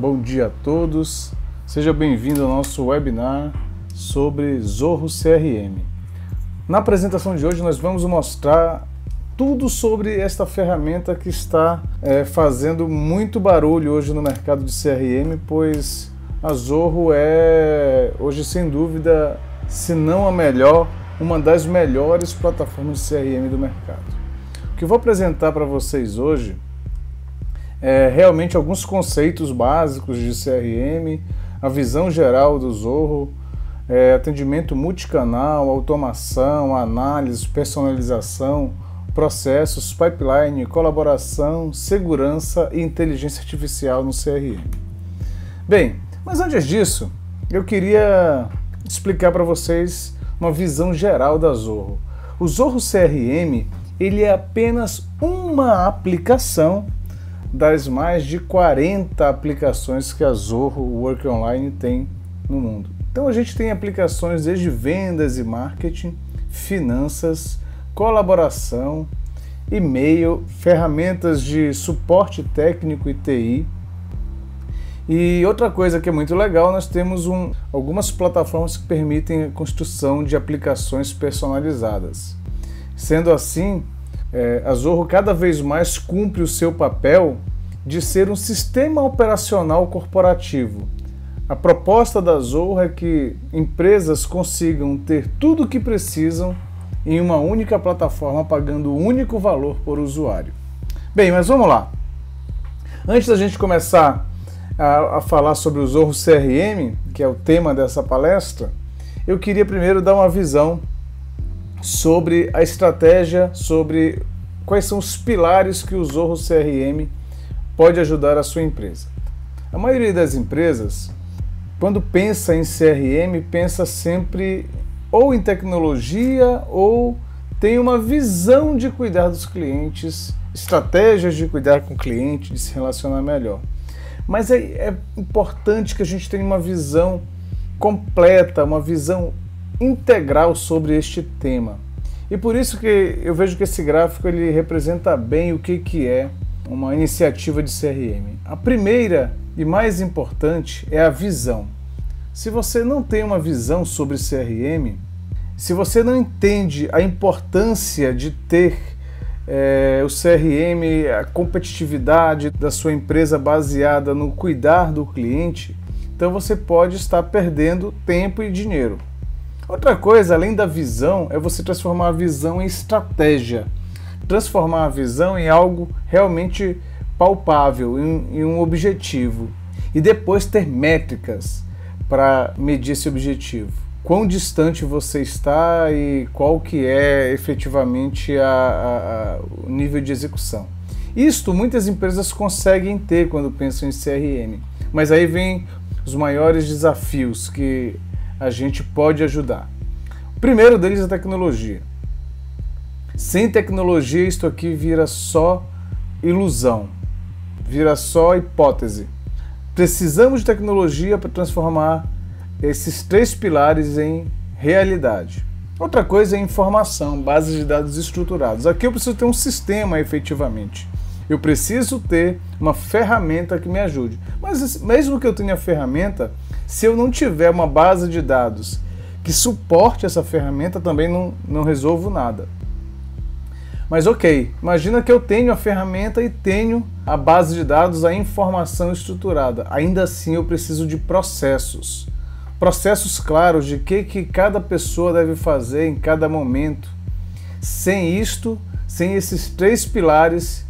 Bom dia a todos, seja bem-vindo ao nosso webinar sobre Zoho CRM. Na apresentação de hoje nós vamos mostrar tudo sobre esta ferramenta que está fazendo muito barulho hoje no mercado de CRM, pois a Zoho é hoje sem dúvida, se não a melhor, uma das melhores plataformas de CRM do mercado. O que eu vou apresentar para vocês hoje realmente alguns conceitos básicos de CRM, a visão geral do Zoho, atendimento multicanal, automação, análise, personalização, processos, pipeline, colaboração, segurança e inteligência artificial no CRM. Bem, mas antes disso, eu queria explicar para vocês uma visão geral da Zoho. O Zoho CRM, ele é apenas uma aplicação das mais de 40 aplicações que a Zoho Work Online tem no mundo. Então a gente tem aplicações desde vendas e marketing, finanças, colaboração, e-mail, ferramentas de suporte técnico e TI. E outra coisa que é muito legal, nós temos algumas plataformas que permitem a construção de aplicações personalizadas. Sendo assim, a Zoho cada vez mais cumpre o seu papel de ser um sistema operacional corporativo. A proposta da Zoho é que empresas consigam ter tudo o que precisam em uma única plataforma, pagando um único valor por usuário. Bem, mas vamos lá. Antes da gente começar a falar sobre o Zoho CRM, que é o tema dessa palestra, eu queria primeiro dar uma visão sobre a estratégia, sobre quais são os pilares que o Zoho CRM pode ajudar a sua empresa. A maioria das empresas, quando pensa em CRM, pensa sempre ou em tecnologia ou tem uma visão de cuidar dos clientes, estratégias de cuidar com o cliente, de se relacionar melhor. Mas é importante que a gente tenha uma visão completa, uma visão integral sobre este tema. E por isso que eu vejo que esse gráfico ele representa bem o que é uma iniciativa de CRM. A primeira e mais importante é a visão. Se você não tem uma visão sobre CRM, se você não entende a importância de ter o CRM, a competitividade da sua empresa baseada no cuidar do cliente, então você pode estar perdendo tempo e dinheiro. Outra coisa, além da visão, é você transformar a visão em estratégia. Transformar a visão em algo realmente palpável, em um objetivo. E depois ter métricas para medir esse objetivo. Quão distante você está e qual que é efetivamente o nível de execução. Isto muitas empresas conseguem ter quando pensam em CRM. Mas aí vem os maiores desafios que a gente pode ajudar. O primeiro deles é a tecnologia. Sem tecnologia, isto aqui vira só ilusão, vira só hipótese. Precisamos de tecnologia para transformar esses três pilares em realidade. Outra coisa é informação, bases de dados estruturados. Aqui eu preciso ter um sistema efetivamente. Eu preciso ter uma ferramenta que me ajude. Mas mesmo que eu tenha a ferramenta, se eu não tiver uma base de dados que suporte essa ferramenta, também não resolvo nada. Mas ok, imagina que eu tenho a ferramenta e tenho a base de dados, a informação estruturada. Ainda assim eu preciso de processos. Processos claros de que cada pessoa deve fazer em cada momento. Sem isto, sem esses três pilares,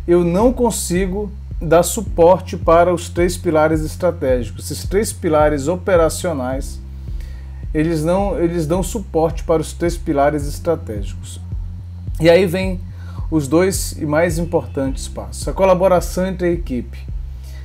eu não consigo dar suporte para os três pilares estratégicos. Esses três pilares operacionais, eles dão suporte para os três pilares estratégicos. E aí vem os dois e mais importantes passos. A colaboração entre a equipe.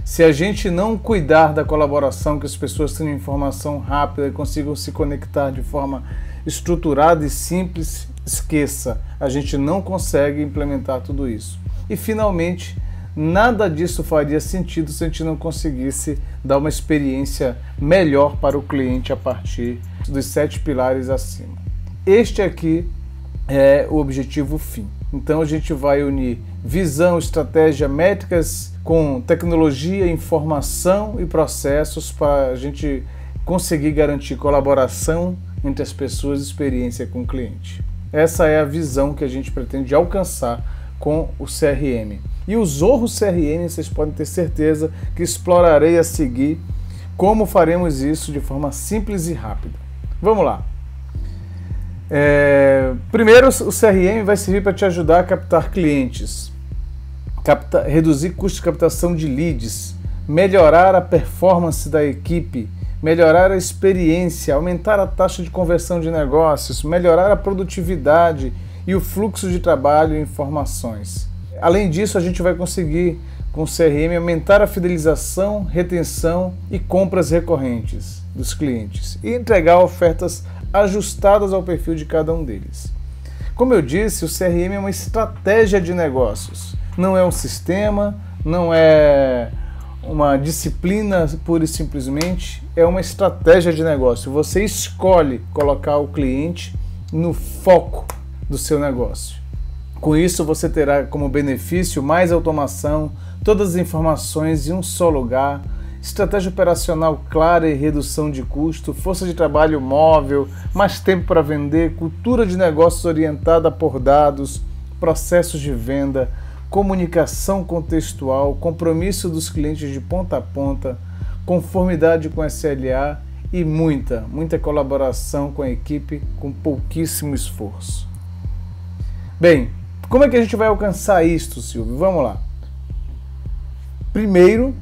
Se a gente não cuidar da colaboração, que as pessoas tenham informação rápida e consigam se conectar de forma estruturada e simples, esqueça, a gente não consegue implementar tudo isso. E finalmente, nada disso faria sentido se a gente não conseguisse dar uma experiência melhor para o cliente a partir dos 7 pilares acima. Este aqui é o objetivo fim. Então a gente vai unir visão, estratégia, métricas com tecnologia, informação e processos para a gente conseguir garantir colaboração entre as pessoas e experiência com o cliente. Essa é a visão que a gente pretende alcançar com o CRM. E o Zorro CRM, vocês podem ter certeza que explorarei a seguir como faremos isso de forma simples e rápida. Vamos lá. Primeiro, o CRM vai servir para te ajudar a captar clientes, reduzir custo de captação de leads, melhorar a performance da equipe, melhorar a experiência, aumentar a taxa de conversão de negócios, melhorar a produtividade e o fluxo de trabalho e informações. Além disso, a gente vai conseguir, com o CRM, aumentar a fidelização, retenção e compras recorrentes dos clientes e entregar ofertas ajustadas ao perfil de cada um deles. Como eu disse, o CRM é uma estratégia de negócios, não é um sistema, não é uma disciplina pura e simplesmente, é uma estratégia de negócio. Você escolhe colocar o cliente no foco do seu negócio. Com isso, você terá como benefício mais automação, todas as informações em um só lugar, estratégia operacional clara e redução de custo, força de trabalho móvel, mais tempo para vender, cultura de negócios orientada por dados, processos de venda, comunicação contextual, compromisso dos clientes de ponta a ponta, conformidade com SLA e muita colaboração com a equipe com pouquíssimo esforço. Bem, como é que a gente vai alcançar isto, Silvio? Vamos lá. Primeiro,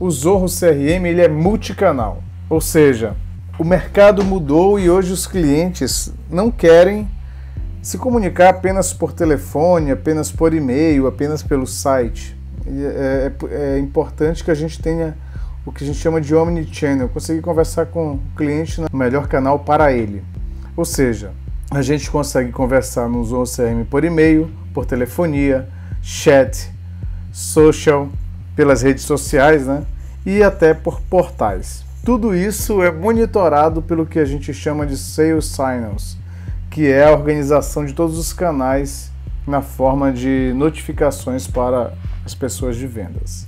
o Zorro CRM ele é multicanal, ou seja, o mercado mudou e hoje os clientes não querem se comunicar apenas por telefone, apenas por e-mail, apenas pelo site. É importante que a gente tenha o que a gente chama de omnichannel, conseguir conversar com o cliente no melhor canal para ele. Ou seja, a gente consegue conversar no Zorro CRM por e-mail, por telefonia, chat, social, pelas redes sociais, né? E até por portais. Tudo isso é monitorado pelo que a gente chama de Sales Signals, que é a organização de todos os canais na forma de notificações para as pessoas de vendas.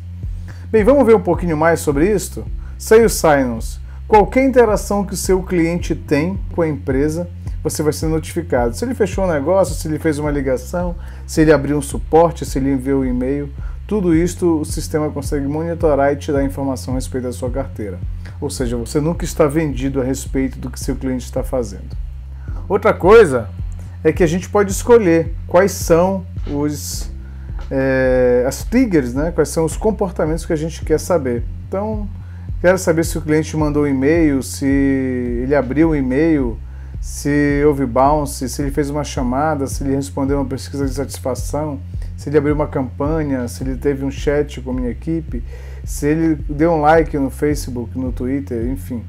Bem, vamos ver um pouquinho mais sobre isso? Sales Signals. Qualquer interação que o seu cliente tem com a empresa, você vai ser notificado. Se ele fechou um negócio, se ele fez uma ligação, se ele abriu um suporte, se ele enviou um e-mail, tudo isto o sistema consegue monitorar e te dar informação a respeito da sua carteira. Ou seja, você nunca está vendido a respeito do que seu cliente está fazendo. Outra coisa é que a gente pode escolher quais são as triggers, né? Quais são os comportamentos que a gente quer saber. Então, quero saber se o cliente mandou um e-mail, se ele abriu um e-mail, se houve bounce, se ele fez uma chamada, se ele respondeu uma pesquisa de satisfação, se ele abriu uma campanha, se ele teve um chat com a minha equipe, se ele deu um like no Facebook, no Twitter, enfim.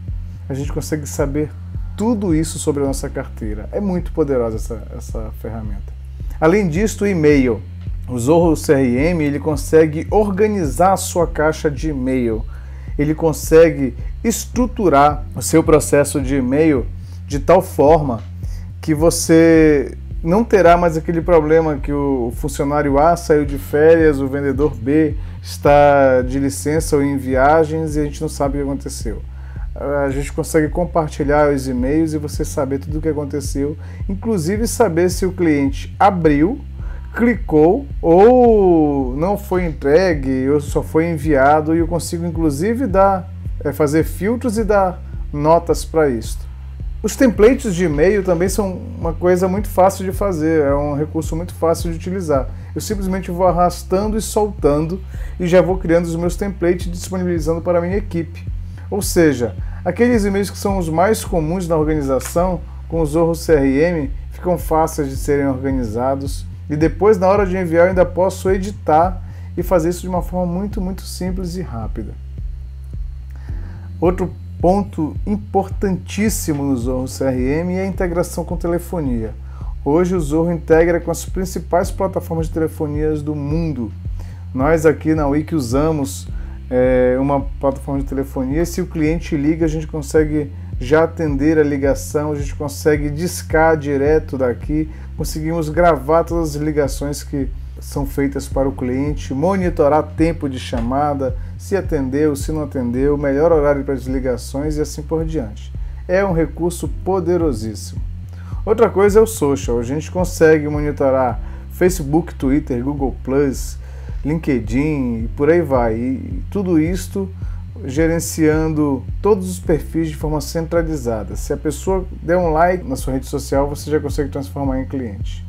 A gente consegue saber tudo isso sobre a nossa carteira. É muito poderosa essa ferramenta. Além disso, o e-mail. O Zorro CRM ele consegue organizar a sua caixa de e-mail. Ele consegue estruturar o seu processo de e-mail de tal forma que você não terá mais aquele problema que o funcionário A saiu de férias, o vendedor B está de licença ou em viagens e a gente não sabe o que aconteceu. A gente consegue compartilhar os e-mails e você saber tudo o que aconteceu, inclusive saber se o cliente abriu, clicou ou não foi entregue ou só foi enviado, e eu consigo inclusive fazer filtros e dar notas para isso. Os templates de e-mail também são uma coisa muito fácil de fazer, é um recurso muito fácil de utilizar. Eu simplesmente vou arrastando e soltando e já vou criando os meus templates e disponibilizando para a minha equipe. Ou seja, aqueles e-mails que são os mais comuns na organização, com o Zorro CRM, ficam fáceis de serem organizados e depois, na hora de enviar, eu ainda posso editar e fazer isso de uma forma muito simples e rápida. Outro ponto importantíssimo no Zorro CRM é a integração com telefonia. Hoje o Zorro integra com as principais plataformas de telefonias do mundo. Nós aqui na Wiki usamos uma plataforma de telefonia. Se o cliente liga, a gente consegue já atender a ligação, a gente consegue discar direto daqui, conseguimos gravar todas as ligações que são feitas para o cliente, monitorar tempo de chamada, se atendeu, se não atendeu, melhor horário para as ligações e assim por diante. É um recurso poderosíssimo. Outra coisa é o social, a gente consegue monitorar Facebook, Twitter, Google+, LinkedIn e por aí vai. E tudo isto gerenciando todos os perfis de forma centralizada. Se a pessoa der um like na sua rede social, você já consegue transformar em cliente.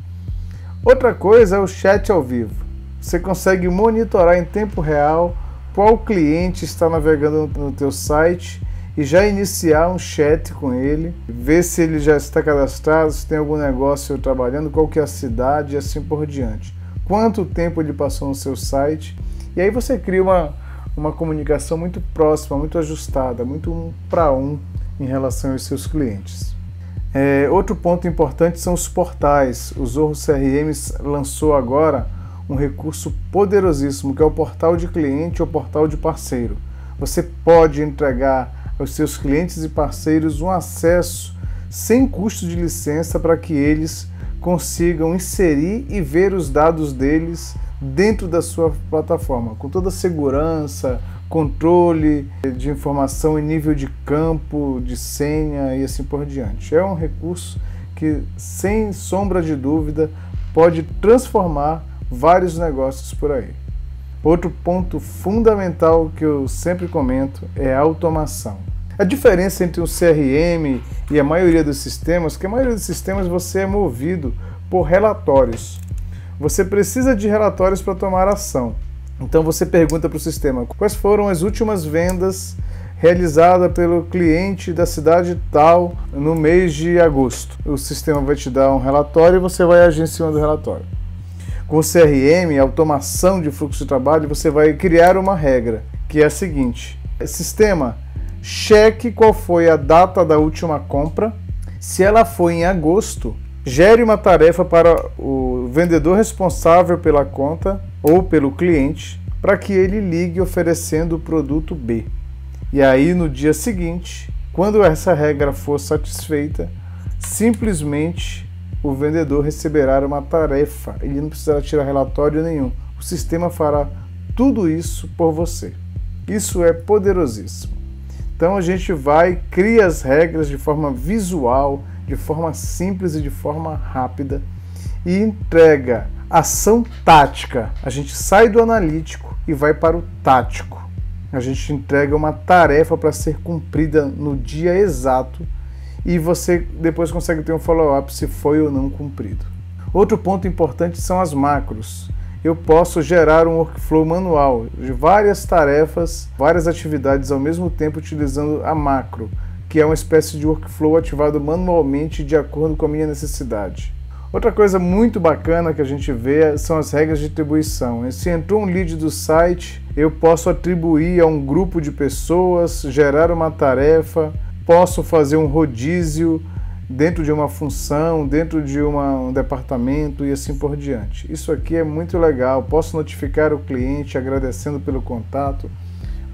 Outra coisa é o chat ao vivo. Você consegue monitorar em tempo real qual cliente está navegando no teu site e já iniciar um chat com ele, ver se ele já está cadastrado, se tem algum negócio trabalhando, qual que é a cidade e assim por diante. Quanto tempo ele passou no seu site, e aí você cria uma comunicação muito próxima, muito ajustada, muito um para um em relação aos seus clientes. Outro ponto importante são os portais. O Zorro CRM lançou agora um recurso poderosíssimo, que é o portal de cliente ou portal de parceiro. Você pode entregar aos seus clientes e parceiros um acesso sem custo de licença para que eles consigam inserir e ver os dados deles dentro da sua plataforma, com toda a segurança, controle de informação em nível de campo, de senha e assim por diante. É um recurso que, sem sombra de dúvida, pode transformar vários negócios por aí. Outro ponto fundamental que eu sempre comento é a automação. A diferença entre um CRM e a maioria dos sistemas é que a maioria dos sistemas você é movido por relatórios. Você precisa de relatórios para tomar ação. Então você pergunta para o sistema quais foram as últimas vendas realizadas pelo cliente da cidade tal no mês de agosto. O sistema vai te dar um relatório e você vai agir em cima do relatório. Com o CRM, automação de fluxo de trabalho, você vai criar uma regra, que é a seguinte: sistema, cheque qual foi a data da última compra. Se ela foi em agosto, gere uma tarefa para o vendedor responsável pela conta ou pelo cliente para que ele ligue oferecendo o produto B. E aí no dia seguinte, quando essa regra for satisfeita, simplesmente o vendedor receberá uma tarefa. Ele não precisará tirar relatório nenhum. O sistema fará tudo isso por você. Isso é poderosíssimo. Então a gente cria as regras de forma visual, de forma simples e de forma rápida e entrega ação tática. A gente sai do analítico e vai para o tático. A gente entrega uma tarefa para ser cumprida no dia exato e você depois consegue ter um follow-up se foi ou não cumprido. Outro ponto importante são as macros. Eu posso gerar um workflow manual de várias tarefas, várias atividades ao mesmo tempo utilizando a macro, que é uma espécie de workflow ativado manualmente de acordo com a minha necessidade. Outra coisa muito bacana que a gente vê são as regras de atribuição. Se entrou um lead do site, eu posso atribuir a um grupo de pessoas, gerar uma tarefa, posso fazer um rodízio dentro de uma função, dentro de um departamento e assim por diante. Isso aqui é muito legal. Posso notificar o cliente agradecendo pelo contato,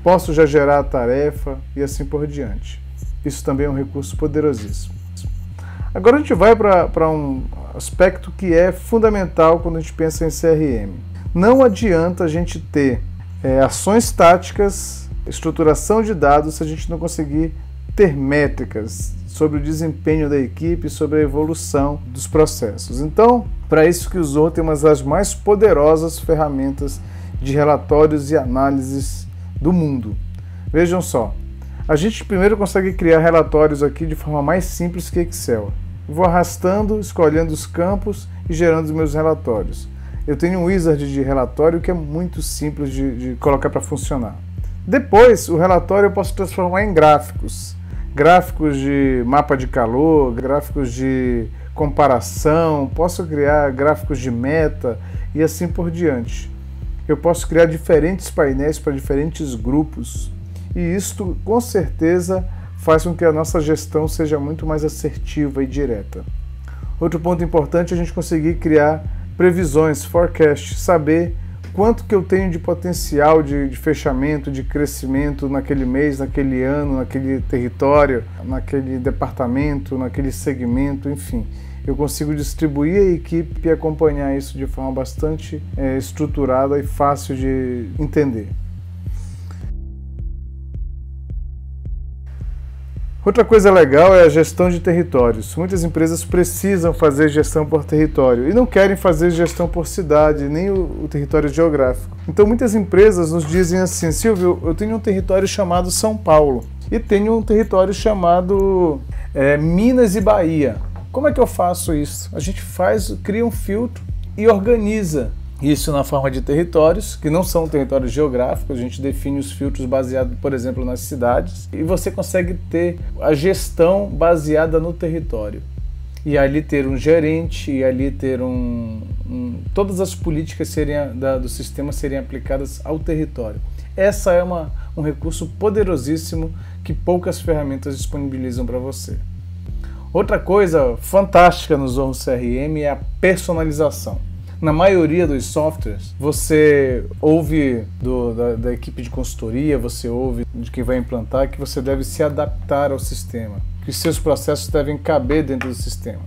posso já gerar a tarefa e assim por diante. Isso também é um recurso poderosíssimo. Agora a gente vai para um aspecto que é fundamental quando a gente pensa em CRM. Não adianta a gente ter ações táticas, estruturação de dados, se a gente não conseguir ter métricas sobre o desempenho da equipe, sobre a evolução dos processos. Então, para isso que o Zorro tem uma das mais poderosas ferramentas de relatórios e análises do mundo. Vejam só, a gente primeiro consegue criar relatórios aqui de forma mais simples que Excel. Vou arrastando, escolhendo os campos e gerando os meus relatórios. Eu tenho um wizard de relatório que é muito simples de colocar para funcionar. Depois, o relatório eu posso transformar em gráficos. Gráficos de mapa de calor, gráficos de comparação, posso criar gráficos de meta e assim por diante. Eu posso criar diferentes painéis para diferentes grupos e isto com certeza faz com que a nossa gestão seja muito mais assertiva e direta. Outro ponto importante é a gente conseguir criar previsões, forecast, saber quanto que eu tenho de potencial de fechamento, de crescimento naquele mês, naquele ano, naquele território, naquele departamento, naquele segmento, enfim. Eu consigo distribuir a equipe e acompanhar isso de forma bastante estruturada e fácil de entender. Outra coisa legal é a gestão de territórios. Muitas empresas precisam fazer gestão por território e não querem fazer gestão por cidade, nem o território geográfico. Então muitas empresas nos dizem assim: Silvio, eu tenho um território chamado São Paulo e tenho um território chamado Minas e Bahia. Como é que eu faço isso? A gente cria um filtro e organiza isso na forma de territórios, que não são territórios geográficos. A gente define os filtros baseados, por exemplo, nas cidades, e você consegue ter a gestão baseada no território. E ali ter um gerente, e ali ter todas as políticas do sistema seriam aplicadas ao território. Essa é um recurso poderosíssimo que poucas ferramentas disponibilizam para você. Outra coisa fantástica no Zorro CRM é a personalização. Na maioria dos softwares, você ouve da equipe de consultoria, você ouve de quem vai implantar que você deve se adaptar ao sistema, que os seus processos devem caber dentro do sistema.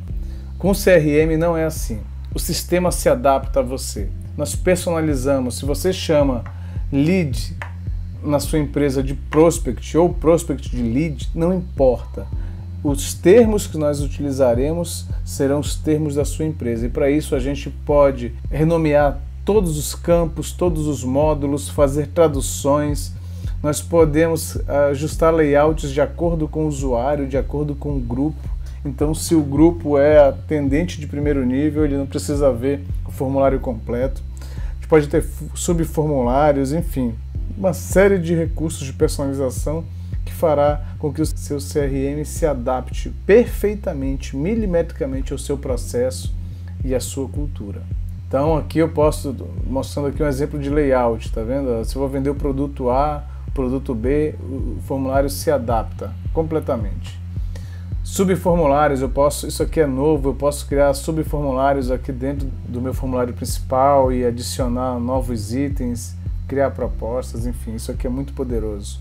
Com o CRM não é assim. O sistema se adapta a você. Nós personalizamos. Se você chama lead na sua empresa de prospect ou prospect de lead, não importa. Os termos que nós utilizaremos serão os termos da sua empresa, e para isso a gente pode renomear todos os campos, todos os módulos, fazer traduções. Nós podemos ajustar layouts de acordo com o usuário, de acordo com o grupo. Então, se o grupo é atendente de primeiro nível, ele não precisa ver o formulário completo. A gente pode ter subformulários, enfim, uma série de recursos de personalização que fará com que o seu CRM se adapte perfeitamente, milimetricamente ao seu processo e à sua cultura. Então aqui eu posso, mostrando aqui um exemplo de layout, tá vendo? Se eu vou vender o produto A, o produto B, o formulário se adapta completamente. Subformulários, isso aqui é novo, eu posso criar subformulários aqui dentro do meu formulário principal e adicionar novos itens, criar propostas, enfim, isso aqui é muito poderoso.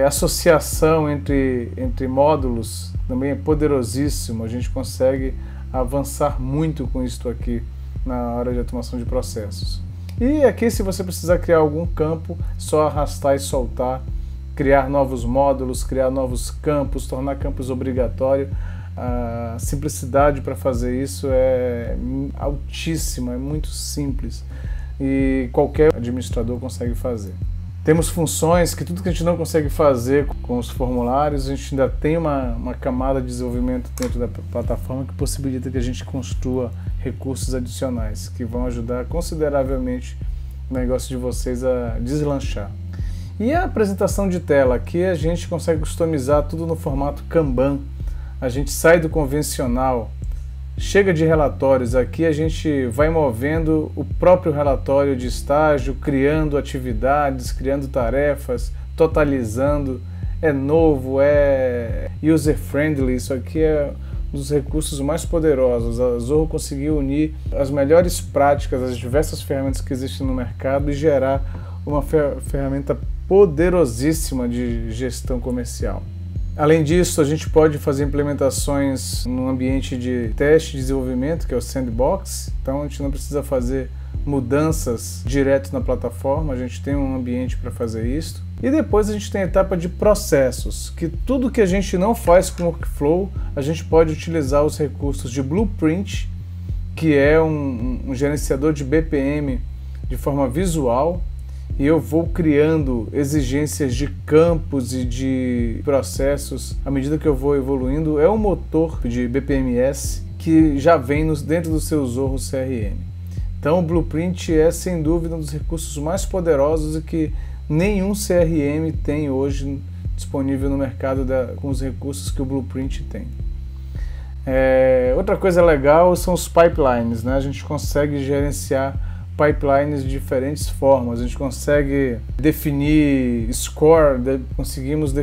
Associação entre módulos também é poderosíssimo. A gente consegue avançar muito com isso aqui na hora de automação de processos. E aqui, se você precisar criar algum campo, só arrastar e soltar, criar novos módulos, criar novos campos, tornar campos obrigatório. A simplicidade para fazer isso é altíssima, é muito simples e qualquer administrador consegue fazer. Temos funções que tudo que a gente não consegue fazer com os formulários, a gente ainda tem uma camada de desenvolvimento dentro da plataforma que possibilita que a gente construa recursos adicionais que vão ajudar consideravelmente o negócio de vocês a deslanchar. E a apresentação de tela, aqui a gente consegue customizar tudo no formato Kanban. A gente sai do convencional, chega de relatórios, aqui a gente vai movendo o próprio relatório de estágio, criando atividades, criando tarefas, totalizando. É novo, é user-friendly, isso aqui é um dos recursos mais poderosos. A Zorro conseguiu unir as melhores práticas, as diversas ferramentas que existem no mercado e gerar uma ferramenta poderosíssima de gestão comercial. Além disso, a gente pode fazer implementações no ambiente de teste e desenvolvimento, que é o sandbox. Então a gente não precisa fazer mudanças direto na plataforma, a gente tem um ambiente para fazer isso. E depois a gente tem a etapa de processos, que tudo que a gente não faz com o workflow, a gente pode utilizar os recursos de Blueprint, que é um gerenciador de BPM de forma visual, e eu vou criando exigências de campos e de processos à medida que eu vou evoluindo. É um motor de BPMS que já vem dentro do seu Zorro CRM. Então o Blueprint é sem dúvida um dos recursos mais poderosos e que nenhum CRM tem hoje disponível no mercado com os recursos que o Blueprint tem. Outra coisa legal são os pipelines, né? A gente consegue gerenciar pipelines de diferentes formas. A gente consegue definir score, conseguimos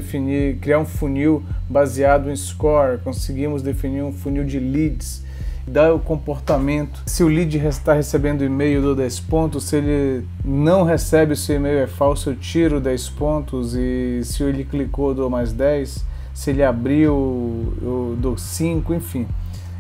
criar um funil baseado em score, conseguimos definir um funil de leads dá o comportamento, se o lead está recebendo e-mail, eu dou 10 pontos, se ele não recebe, se o e-mail é falso, eu tiro 10 pontos, e se ele clicou, eu dou mais 10, se ele abriu, eu dou 5, enfim.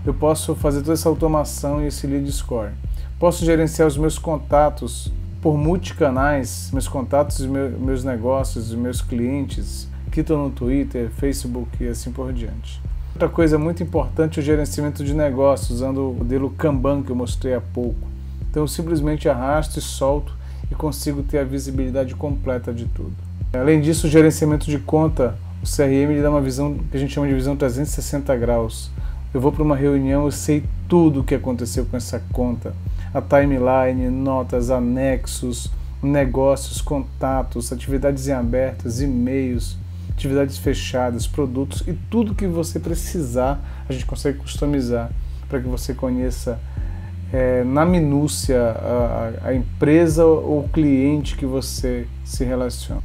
Eu posso fazer toda essa automação e esse lead score. Posso gerenciar os meus contatos por multicanais, meus contatos, meus negócios, meus clientes, que estão no Twitter, Facebook e assim por diante. Outra coisa muito importante é o gerenciamento de negócios, usando o modelo Kanban que eu mostrei há pouco. Então eu simplesmente arrasto e solto e consigo ter a visibilidade completa de tudo. Além disso, o gerenciamento de conta, o CRM ele dá uma visão que a gente chama de visão 360 graus. Eu vou para uma reunião, eu sei tudo o que aconteceu com essa conta. A timeline, notas, anexos, negócios, contatos, atividades em abertas, e-mails, atividades fechadas, produtos e tudo que você precisar, a gente consegue customizar para que você conheça na minúcia a empresa ou o cliente que você se relaciona.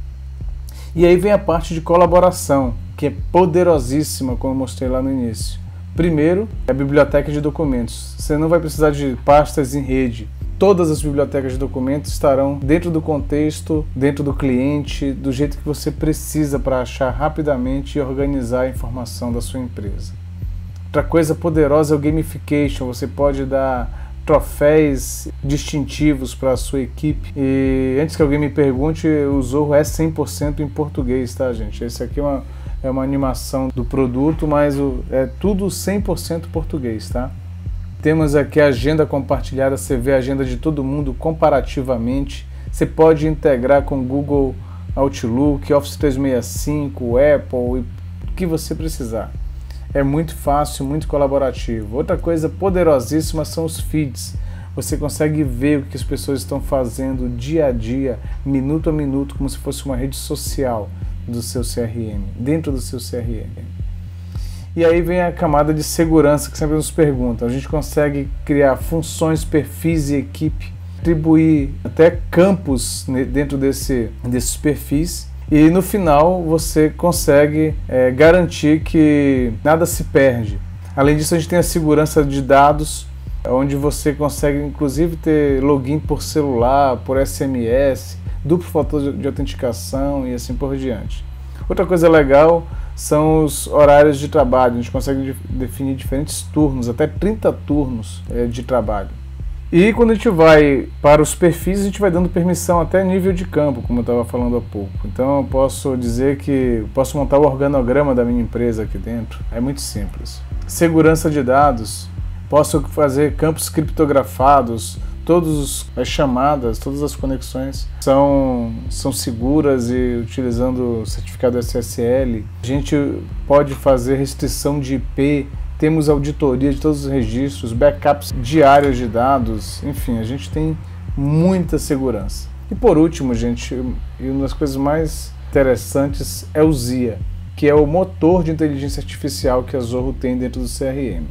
E aí vem a parte de colaboração, que é poderosíssima, como eu mostrei lá no início. Primeiro, é a biblioteca de documentos. Você não vai precisar de pastas em rede. Todas as bibliotecas de documentos estarão dentro do contexto, dentro do cliente, do jeito que você precisa para achar rapidamente e organizar a informação da sua empresa. Outra coisa poderosa é o gamification. Você pode dar troféus distintivos para a sua equipe. E antes que alguém me pergunte, o Zorro é 100% em português, tá, gente? Esse aqui é uma animação do produto, mas é tudo 100% português, tá? Temos aqui a agenda compartilhada, você vê a agenda de todo mundo comparativamente. Você pode integrar com Google Outlook, Office 365, Apple, o que você precisar. É muito fácil, muito colaborativo. Outra coisa poderosíssima são os feeds. Você consegue ver o que as pessoas estão fazendo dia a dia, minuto a minuto, como se fosse uma rede social do seu CRM, dentro do seu CRM. E aí vem a camada de segurança que sempre nos perguntam. A gente consegue criar funções, perfis e equipe, atribuir até campos dentro desses perfis, e no final você consegue garantir que nada se perde. Além disso, a gente tem a segurança de dados, onde você consegue inclusive ter login por celular, por SMS, duplo fator de autenticação e assim por diante. Outra coisa legal são os horários de trabalho. A gente consegue definir diferentes turnos, até 30 turnos de trabalho. E quando a gente vai para os perfis, a gente vai dando permissão até nível de campo, como eu estava falando há pouco. Então eu posso dizer que eu posso montar o organograma da minha empresa aqui dentro. É muito simples. Segurança de dados. Posso fazer campos criptografados. Todas as chamadas, todas as conexões são seguras e utilizando o certificado SSL. A gente pode fazer restrição de IP, temos auditoria de todos os registros, backups diários de dados, enfim, a gente tem muita segurança. E por último, gente, e uma das coisas mais interessantes é o ZIA, que é o motor de inteligência artificial que a Zorro tem dentro do CRM.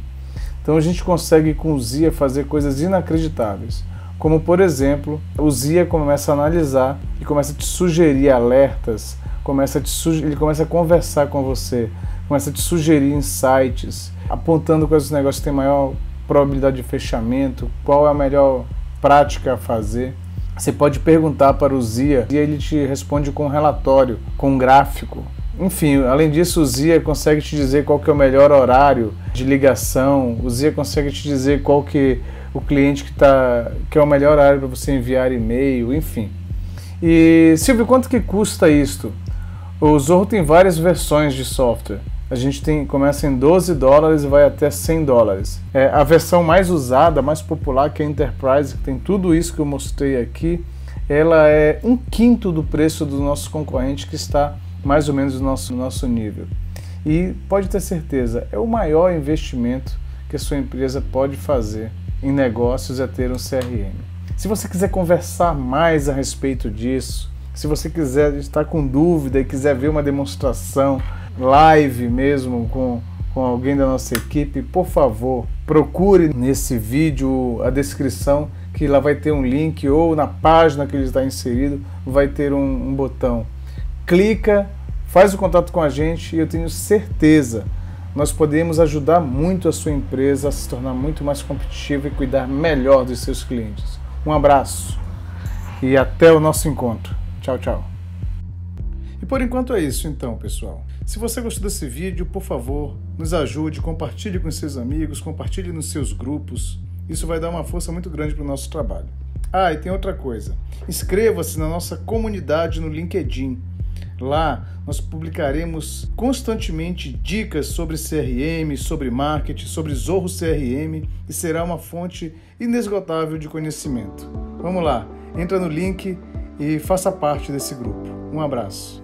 Então a gente consegue com o ZIA fazer coisas inacreditáveis, como por exemplo, o ZIA começa a analisar e começa a te sugerir alertas, ele começa a conversar com você, começa a te sugerir insights, apontando quais os negócios têm maior probabilidade de fechamento, qual é a melhor prática a fazer. Você pode perguntar para o ZIA e ele te responde com um relatório, com um gráfico. Enfim, além disso, o ZIA consegue te dizer qual que é o melhor horário de ligação, o ZIA consegue te dizer qual que o cliente que é o melhor horário para você enviar e-mail, enfim. E Silvio, quanto que custa isto? O Zorro tem várias versões de software. A gente começa em $12 e vai até $100. A versão mais usada, mais popular, que é a Enterprise, que tem tudo isso que eu mostrei aqui, ela é 1/5 do preço do nosso concorrente, que está mais ou menos no nosso nível. E pode ter certeza, é o maior investimento que a sua empresa pode fazer em negócios é ter um CRM. Se você quiser conversar mais a respeito disso, se você quiser estar com dúvida e quiser ver uma demonstração live mesmo com alguém da nossa equipe, por favor, procure nesse vídeo a descrição, que lá vai ter um link, ou na página que ele está inserido vai ter um botão. Clica, faz o contato com a gente e eu tenho certeza, nós podemos ajudar muito a sua empresa a se tornar muito mais competitiva e cuidar melhor dos seus clientes. Um abraço e até o nosso encontro. Tchau, tchau. E por enquanto é isso então, pessoal. Se você gostou desse vídeo, por favor, nos ajude, compartilhe com seus amigos, compartilhe nos seus grupos. Isso vai dar uma força muito grande para o nosso trabalho. Ah, e tem outra coisa. Inscreva-se na nossa comunidade no LinkedIn. Lá nós publicaremos constantemente dicas sobre CRM, sobre marketing, sobre Zorro CRM e será uma fonte inesgotável de conhecimento. Vamos lá, entra no link e faça parte desse grupo. Um abraço.